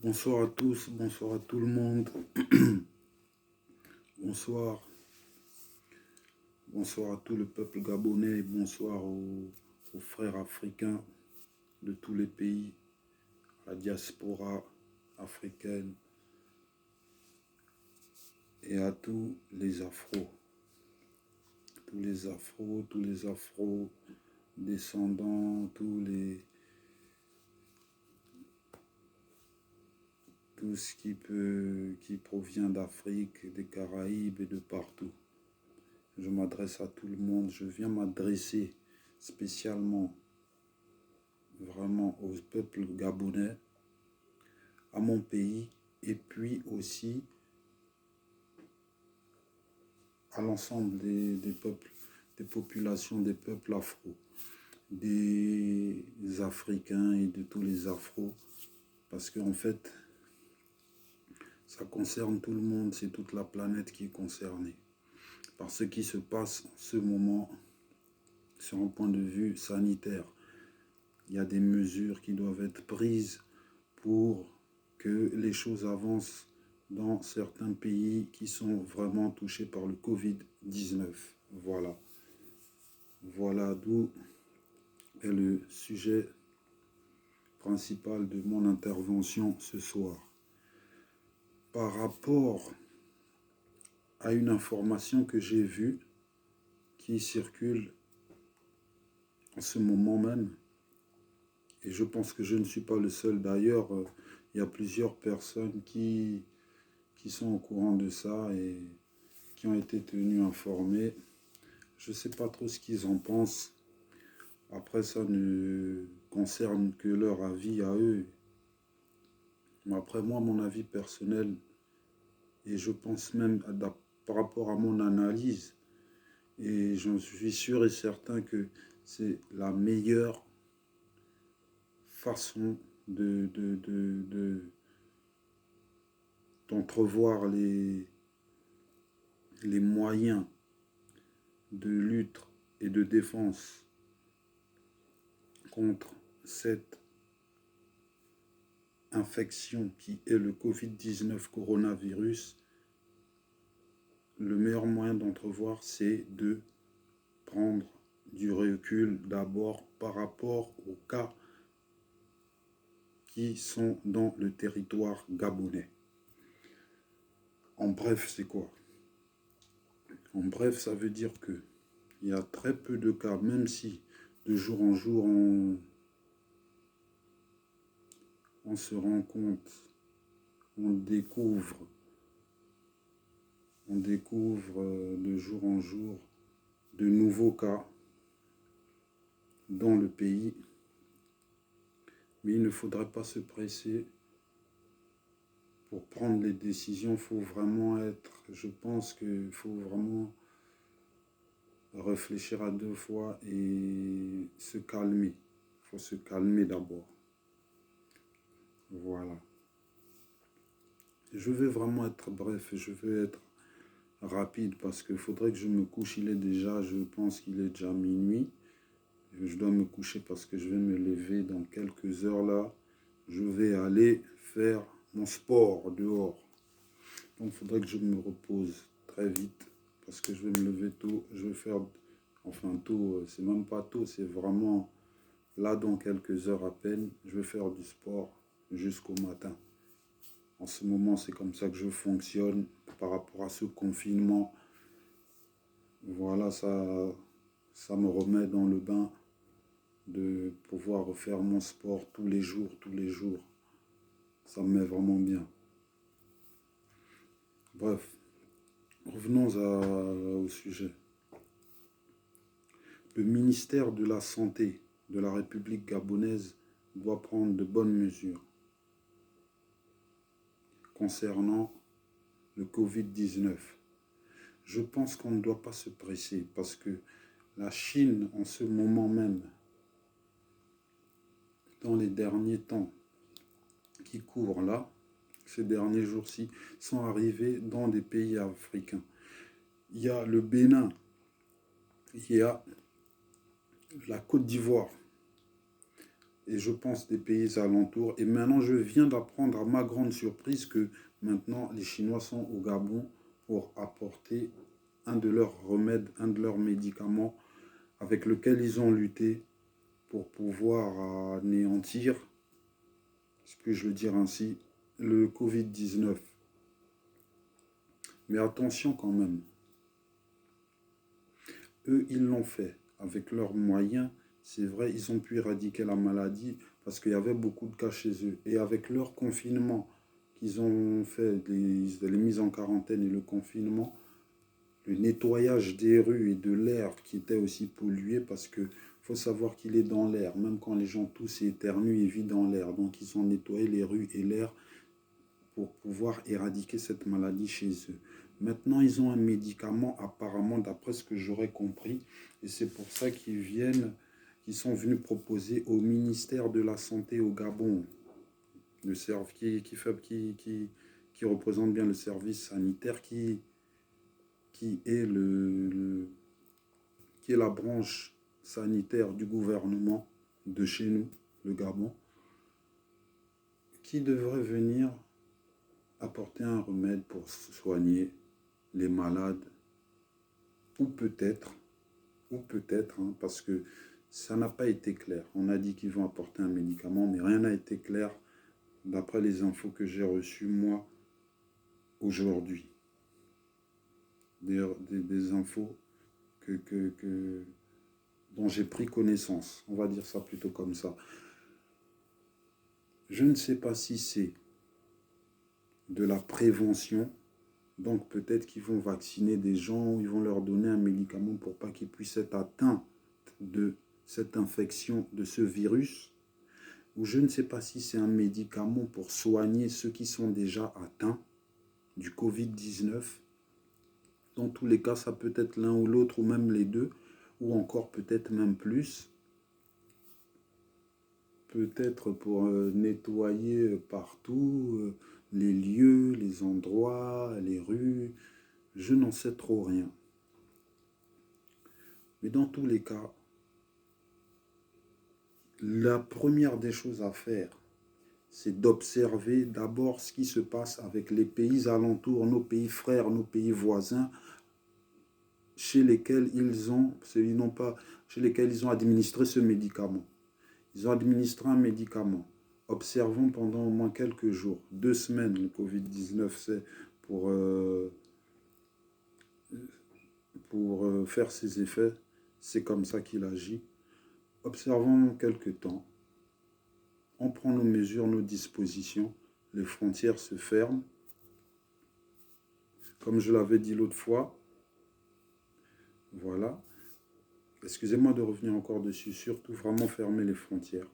Bonsoir à tous, bonsoir à tout le monde. Bonsoir. Bonsoir à tout le peuple gabonais et bonsoir aux frères africains de tous les pays, la diaspora africaine et à tous les afros. Tous les afro-descendants, tout ce qui provient d'Afrique, des Caraïbes et de partout. Je m'adresse à tout le monde. Je viens m'adresser spécialement, vraiment, au peuple gabonais, à mon pays, et puis aussi à l'ensemble des peuples, des populations, des peuples afro, des Africains et de tous les afros, parce qu'en fait, ça concerne tout le monde, c'est toute la planète qui est concernée par ce qui se passe en ce moment sur un point de vue sanitaire. Il y a des mesures qui doivent être prises pour que les choses avancent dans certains pays qui sont vraiment touchés par le Covid-19. Voilà. Voilà d'où est le sujet principal de mon intervention ce soir. Par rapport à une information que j'ai vue qui circule en ce moment même. Et je pense que je ne suis pas le seul. D'ailleurs, il y a plusieurs personnes qui sont au courant de ça et qui ont été tenues informées. Je ne sais pas trop ce qu'ils en pensent. Après, ça ne concerne que leur avis à eux. Mais après, moi, mon avis personnel, et je pense même par rapport à mon analyse, et j'en suis sûr et certain que c'est la meilleure façon d'entrevoir les moyens de lutte et de défense contre cette infection qui est le Covid-19 coronavirus. Le meilleur moyen d'entrevoir, c'est de prendre du recul d'abord par rapport aux cas qui sont dans le territoire gabonais. En bref, c'est quoi? En bref, ça veut dire que il y a très peu de cas, même si de jour en jour on se rend compte, on découvre de jour en jour de nouveaux cas dans le pays. Mais il ne faudrait pas se presser pour prendre les décisions. Il faut vraiment je pense qu'il faut vraiment réfléchir à deux fois et se calmer. Il faut se calmer d'abord. Voilà. Je vais vraiment être bref, je vais être rapide parce qu'il faudrait que je me couche. Je pense qu'il est déjà minuit. Je dois me coucher parce que je vais me lever dans quelques heures là. Je vais aller faire mon sport dehors. Donc il faudrait que je me repose très vite parce que je vais me lever tôt. Je vais faire, enfin tôt, c'est même pas tôt, c'est vraiment là dans quelques heures à peine. Je vais faire du sport jusqu'au matin. En ce moment, c'est comme ça que je fonctionne par rapport à ce confinement. Voilà, ça me remet dans le bain de pouvoir refaire mon sport tous les jours. Ça me met vraiment bien. Bref, revenons au sujet. Le ministère de la Santé de la République gabonaise doit prendre de bonnes mesures concernant le Covid-19. Je pense qu'on ne doit pas se presser parce que la Chine, en ce moment même, dans les derniers temps qui courent là, ces derniers jours-ci, sont arrivés dans des pays africains. Il y a le Bénin, il y a la Côte d'Ivoire et je pense des pays alentours. Et maintenant, je viens d'apprendre à ma grande surprise que maintenant les Chinois sont au Gabon pour apporter un de leurs remèdes, un de leurs médicaments avec lequel ils ont lutté pour pouvoir anéantir, si puis-je le dire ainsi, le Covid-19. Mais attention quand même, eux, ils l'ont fait avec leurs moyens. C'est vrai, ils ont pu éradiquer la maladie parce qu'il y avait beaucoup de cas chez eux. Et avec leur confinement qu'ils ont fait, les mises en quarantaine et le confinement, le nettoyage des rues et de l'air qui était aussi pollué parce que faut savoir qu'il est dans l'air. Même quand les gens toussent et éternuent, il vit dans l'air. Donc ils ont nettoyé les rues et l'air pour pouvoir éradiquer cette maladie chez eux. Maintenant, ils ont un médicament, apparemment, d'après ce que j'aurais compris, et c'est pour ça qu'ils sont venus proposer au ministère de la Santé au Gabon, qui représente bien le service sanitaire, qui est qui est la branche sanitaire du gouvernement de chez nous, le Gabon, qui devrait venir apporter un remède pour soigner les malades, ou peut-être, parce que ça n'a pas été clair. On a dit qu'ils vont apporter un médicament, mais rien n'a été clair d'après les infos que j'ai reçues, moi, aujourd'hui. Des infos dont j'ai pris connaissance. On va dire ça plutôt comme ça. Je ne sais pas si c'est de la prévention. Donc peut-être qu'ils vont vacciner des gens, ou ils vont leur donner un médicament pour pas qu'ils puissent être atteints de cette infection, de ce virus. Ou je ne sais pas si c'est un médicament pour soigner ceux qui sont déjà atteints du Covid-19. Dans tous les cas, ça peut être l'un ou l'autre, ou même les deux, ou encore peut-être même plus. Peut-être pour nettoyer partout les lieux, les endroits, les rues. Je n'en sais trop rien. Mais dans tous les cas, la première des choses à faire, c'est d'observer d'abord ce qui se passe avec les pays alentours, nos pays frères, nos pays voisins, chez lesquels chez lesquels ils ont administré ce médicament. Ils ont administré un médicament. Observons pendant au moins quelques jours, 2 semaines, le Covid-19, c'est pour faire ses effets. C'est comme ça qu'il agit. Observons quelques temps. On prend nos mesures, nos dispositions. Les frontières se ferment. Comme je l'avais dit l'autre fois, voilà. Excusez-moi de revenir encore dessus. Surtout vraiment fermer les frontières.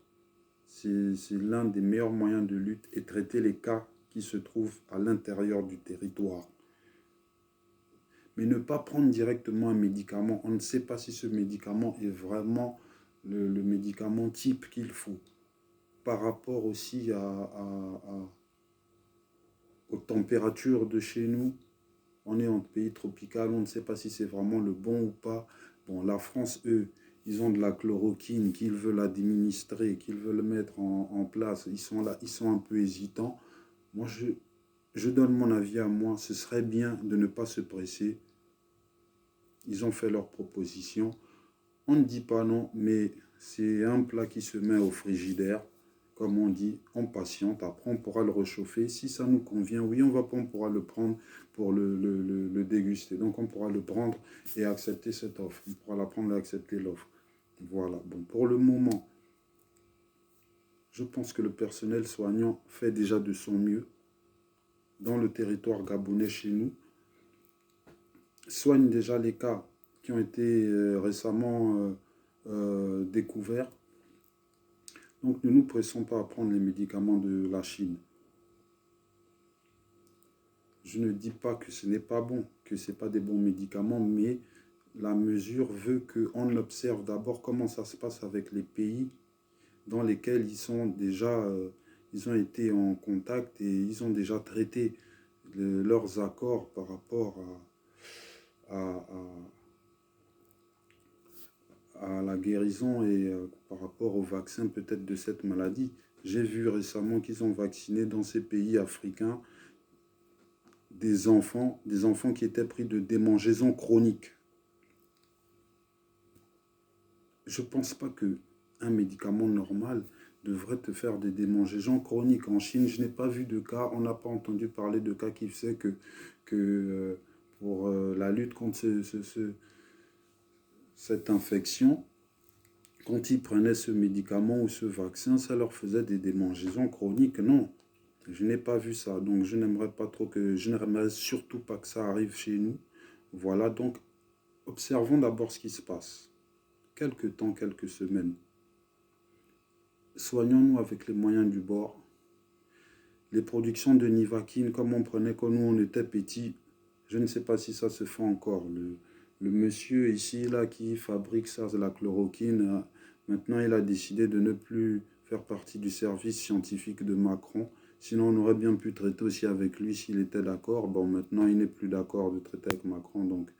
C'est l'un des meilleurs moyens de lutte et traiter les cas qui se trouvent à l'intérieur du territoire. Mais ne pas prendre directement un médicament. On ne sait pas si ce médicament est vraiment le médicament type qu'il faut. Par rapport aussi aux températures de chez nous. On est en pays tropical, on ne sait pas si c'est vraiment le bon ou pas. Bon, la France, eux, ils ont de la chloroquine qu'ils veulent administrer, qu'ils veulent mettre en place. Ils sont là, ils sont un peu hésitants. Moi, je donne mon avis à moi. Ce serait bien de ne pas se presser. Ils ont fait leur proposition. On ne dit pas non, mais c'est un plat qui se met au frigidaire. Comme on dit, on patiente, après on pourra le réchauffer. Si ça nous convient, oui, on pourra le prendre pour le déguster. Donc on pourra le prendre et accepter cette offre. On pourra la prendre et accepter l'offre. Voilà. Bon, pour le moment, je pense que le personnel soignant fait déjà de son mieux dans le territoire gabonais chez nous. Soigne déjà les cas qui ont été récemment découverts. Donc ne nous pressons pas à prendre les médicaments de la Chine. Je ne dis pas que ce n'est pas bon, que ce n'est pas des bons médicaments, mais la mesure veut qu'on observe d'abord comment ça se passe avec les pays dans lesquels ils ont été en contact et ils ont déjà traité leurs accords par rapport à la guérison et par rapport au vaccin peut-être de cette maladie. J'ai vu récemment qu'ils ont vacciné dans ces pays africains des enfants qui étaient pris de démangeaisons chroniques. Je ne pense pas qu'un médicament normal devrait te faire des démangeaisons chroniques. En Chine, je n'ai pas vu de cas, on n'a pas entendu parler de cas qui faisaient que pour la lutte contre cette infection, quand ils prenaient ce médicament ou ce vaccin, ça leur faisait des démangeaisons chroniques. Non, je n'ai pas vu ça. Donc je n'aimerais surtout pas que ça arrive chez nous. Voilà, donc observons d'abord ce qui se passe. Quelques temps, quelques semaines. Soignons-nous avec les moyens du bord. Les productions de Nivaquine, comme on prenait quand nous on était petits, je ne sais pas si ça se fait encore. Le monsieur ici, là, qui fabrique ça, la chloroquine, maintenant il a décidé de ne plus faire partie du service scientifique de Macron. Sinon, on aurait bien pu traiter aussi avec lui s'il était d'accord. Bon, maintenant, il n'est plus d'accord de traiter avec Macron. Donc,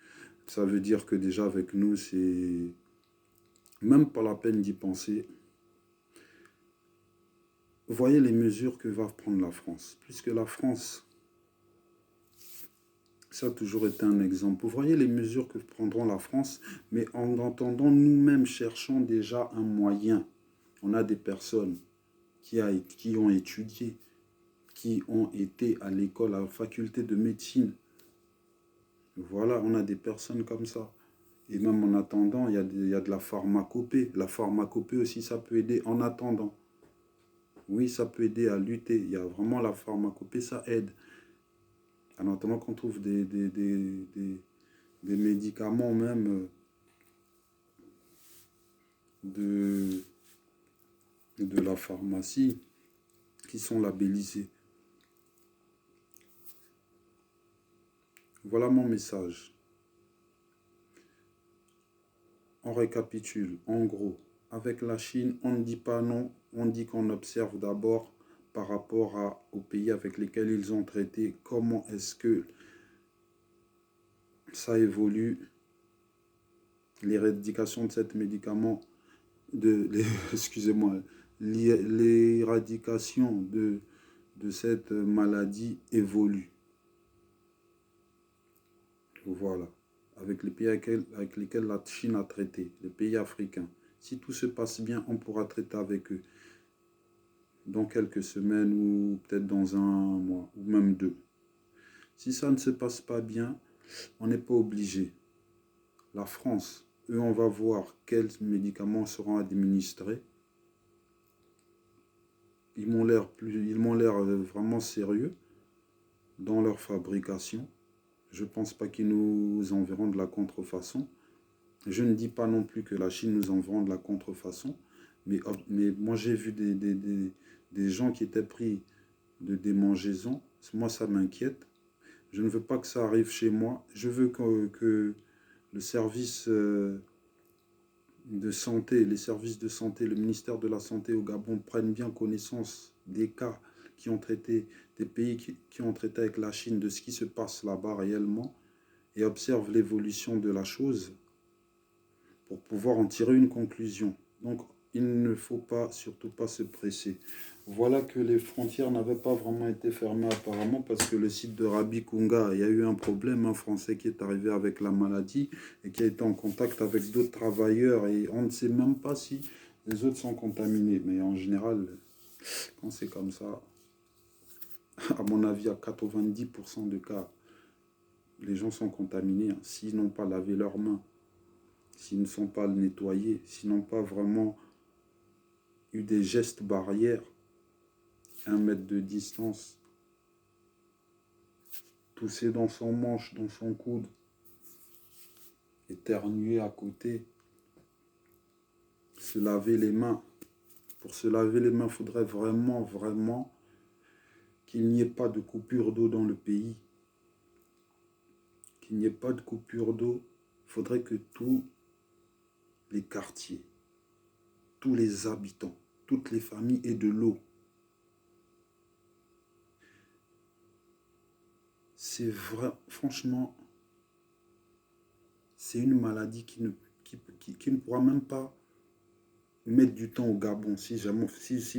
ça veut dire que déjà avec nous, c'est même pas la peine d'y penser. Voyez les mesures que va prendre la France. Puisque la France, ça a toujours été un exemple. Vous voyez les mesures que prendront la France, mais en entendant nous-mêmes cherchons déjà un moyen. On a des personnes qui ont étudié, qui ont été à l'école, à la faculté de médecine. Voilà, on a des personnes comme ça. Et même en attendant, il y a de la pharmacopée. La pharmacopée aussi, ça peut aider en attendant. Oui, ça peut aider à lutter. Il y a vraiment la pharmacopée, ça aide. En attendant qu'on trouve des médicaments même de, de la pharmacie qui sont labellisés. Voilà mon message. On récapitule. En gros, avec la Chine, on ne dit pas non, on dit qu'on observe d'abord par rapport aux pays avec lesquels ils ont traité, comment est-ce que ça évolue, l'éradication de cet médicament, excusez-moi, l'éradication de cette maladie évolue. Voilà. Avec les pays avec lesquels la Chine a traité, les pays africains. Si tout se passe bien, on pourra traiter avec eux dans quelques semaines ou peut-être dans un mois ou même 2. Si ça ne se passe pas bien, on n'est pas obligé. La France, eux, on va voir quels médicaments seront administrés. Ils m'ont l'air vraiment sérieux dans leur fabrication. Je ne pense pas qu'ils nous enverront de la contrefaçon. Je ne dis pas non plus que la Chine nous enverra de la contrefaçon, mais moi j'ai vu des gens qui étaient pris de démangeaisons. Moi ça m'inquiète. Je ne veux pas que ça arrive chez moi. Je veux que le service de santé, les services de santé, le ministère de la Santé au Gabon prennent bien connaissance des cas qui ont traité, des pays qui ont traité avec la Chine, de ce qui se passe là-bas réellement, et observent l'évolution de la chose pour pouvoir en tirer une conclusion. Donc, il ne faut pas, surtout pas se presser. Voilà que les frontières n'avaient pas vraiment été fermées apparemment parce que le site de Rabi Kunga, il y a eu un problème, un Français qui est arrivé avec la maladie et qui a été en contact avec d'autres travailleurs et on ne sait même pas si les autres sont contaminés. Mais en général, quand c'est comme ça, à mon avis, à 90% de cas, les gens sont contaminés s'ils n'ont pas lavé leurs mains, s'ils ne sont pas nettoyés, s'ils n'ont pas vraiment eu des gestes barrières, 1 mètre de distance, tousser dans son manche, dans son coude, éternuer à côté, se laver les mains. Pour se laver les mains, il faudrait vraiment, vraiment qu'il n'y ait pas de coupure d'eau dans le pays. Qu'il n'y ait pas de coupure d'eau. Il faudrait que tous les quartiers, tous les habitants, toutes les familles aient de l'eau. C'est vrai, franchement, c'est une maladie qui ne pourra même pas mettre du temps au Gabon si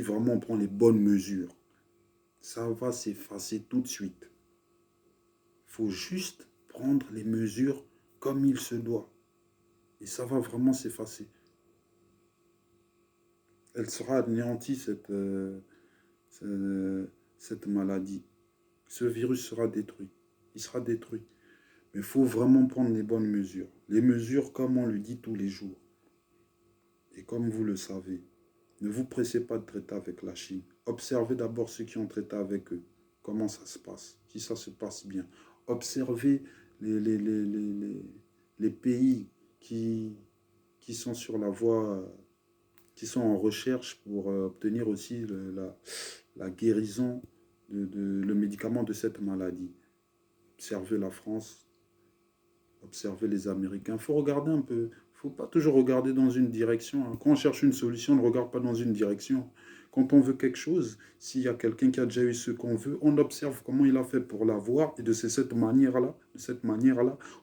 vraiment on prend les bonnes mesures. Ça va s'effacer tout de suite. Il faut juste prendre les mesures comme il se doit. Et ça va vraiment s'effacer. Elle sera anéantie, cette maladie. Ce virus sera détruit. Il sera détruit. Mais il faut vraiment prendre les bonnes mesures. Les mesures comme on le dit tous les jours. Et comme vous le savez, ne vous pressez pas de traiter avec la Chine. Observez d'abord ceux qui ont traité avec eux. Comment ça se passe, si ça se passe bien. Observez les pays qui sont sur la voie, qui sont en recherche pour obtenir aussi la guérison, le médicament de cette maladie. Observez la France, observez les Américains. Il faut regarder un peu. Il ne faut pas toujours regarder dans une direction. Quand on cherche une solution, on ne regarde pas dans une direction. Quand on veut quelque chose, s'il y a quelqu'un qui a déjà eu ce qu'on veut, on observe comment il a fait pour l'avoir. Et de cette manière-là,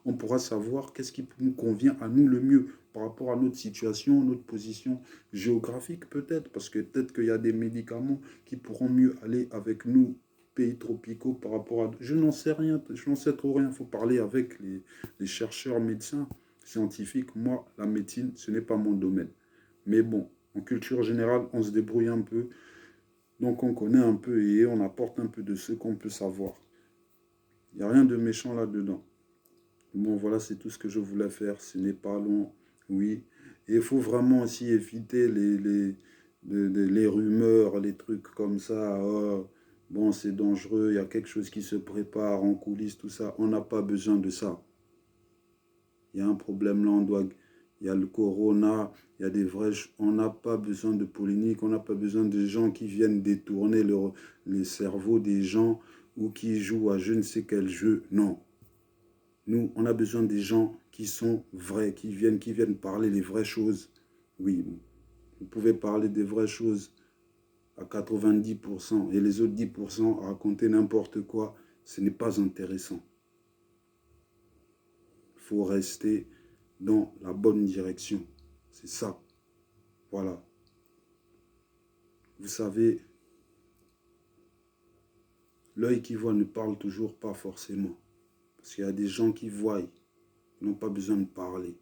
on pourra savoir qu'est-ce qui nous convient à nous le mieux par rapport à notre situation, notre position géographique peut-être. Parce que peut-être qu'il y a des médicaments qui pourront mieux aller avec nous, pays tropicaux, par rapport à... Je n'en sais rien, je n'en sais trop rien. Il faut parler avec les chercheurs médecins scientifiques. Moi, la médecine, ce n'est pas mon domaine. Mais bon, en culture générale, on se débrouille un peu. Donc on connaît un peu et on apporte un peu de ce qu'on peut savoir. Il n'y a rien de méchant là-dedans. Bon, voilà, c'est tout ce que je voulais faire. Ce n'est pas long, oui. Et il faut vraiment aussi éviter les rumeurs, les trucs comme ça. Oh, bon, c'est dangereux, il y a quelque chose qui se prépare en coulisses, tout ça. On n'a pas besoin de ça. Il y a un problème là, il y a le corona, il y a des vrais... On n'a pas besoin de polémique, on n'a pas besoin de gens qui viennent détourner les cerveaux des gens ou qui jouent à je ne sais quel jeu. Non. Nous, on a besoin des gens qui sont vrais, qui viennent parler les vraies choses. Oui, vous pouvez parler des vraies choses à 90% et les autres 10% raconter n'importe quoi. Ce n'est pas intéressant. Il faut rester dans la bonne direction. C'est ça. Voilà. Vous savez, l'œil qui voit ne parle toujours pas forcément. Parce qu'il y a des gens qui voient, qui n'ont pas besoin de parler.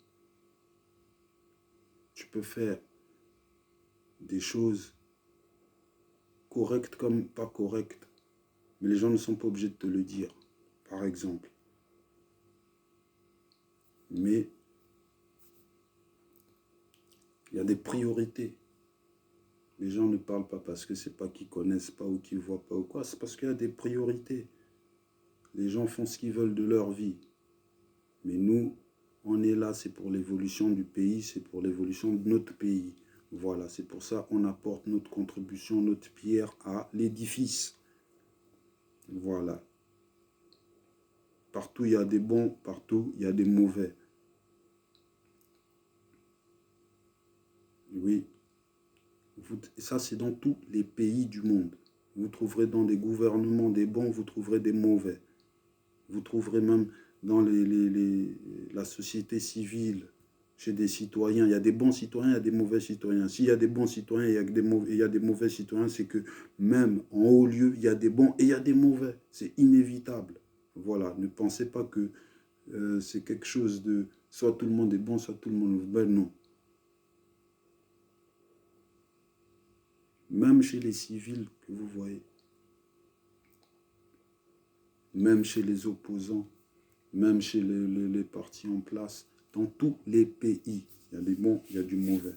Tu peux faire des choses correctes comme pas correctes. Mais les gens ne sont pas obligés de te le dire, par exemple. Mais il y a des priorités. Les gens ne parlent pas parce que c'est pas qu'ils connaissent pas ou qu'ils voient pas ou quoi. C'est parce qu'il y a des priorités. Les gens font ce qu'ils veulent de leur vie. Mais nous, on est là, c'est pour l'évolution du pays, c'est pour l'évolution de notre pays. Voilà, c'est pour ça qu'on apporte notre contribution, notre pierre à l'édifice. Voilà. Partout, il y a des bons, partout, il y a des mauvais. Oui. Ça, c'est dans tous les pays du monde. Vous trouverez dans des gouvernements des bons, vous trouverez des mauvais. Vous trouverez même dans la société civile, chez des citoyens. Il y a des bons citoyens, il y a des mauvais citoyens. S'il y a des bons citoyens et il y a des mauvais citoyens, c'est que même en haut lieu, il y a des bons et il y a des mauvais. C'est inévitable. Voilà, ne pensez pas que c'est quelque chose de... Soit tout le monde est bon, soit tout le monde est mauvais. Non. Même chez les civils que vous voyez, même chez les opposants, même chez les partis en place, dans tous les pays, il y a des bons, il y a du mauvais.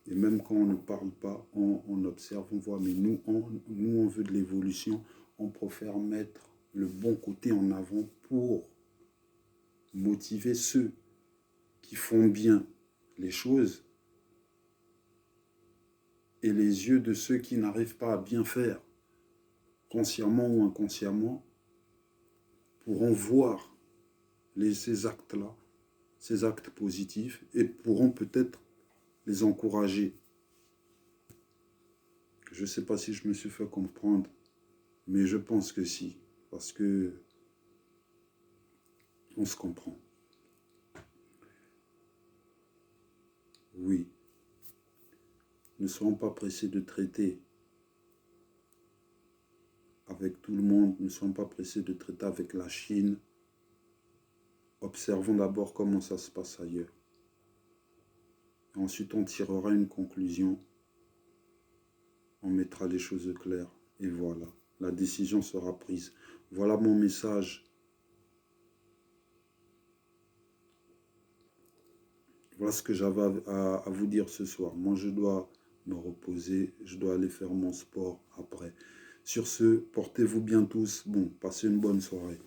Et même quand on ne parle pas, on observe, on voit, mais nous, on veut de l'évolution, on préfère mettre le bon côté en avant pour motiver ceux qui font bien les choses et les yeux de ceux qui n'arrivent pas à bien faire, consciemment ou inconsciemment, pourront voir ces actes-là, ces actes positifs, et pourront peut-être les encourager. Je ne sais pas si je me suis fait comprendre, mais je pense que si, parce que on se comprend. Oui, ne soyons pas pressés de traiter avec tout le monde, ne soyons pas pressés de traiter avec la Chine. Observons d'abord comment ça se passe ailleurs. Et ensuite, on tirera une conclusion. On mettra les choses claires. Et voilà, la décision sera prise. Voilà mon message. Voilà ce que j'avais à vous dire ce soir. Moi, je dois me reposer. Je dois aller faire mon sport après. Sur ce, portez-vous bien tous. Bon, passez une bonne soirée.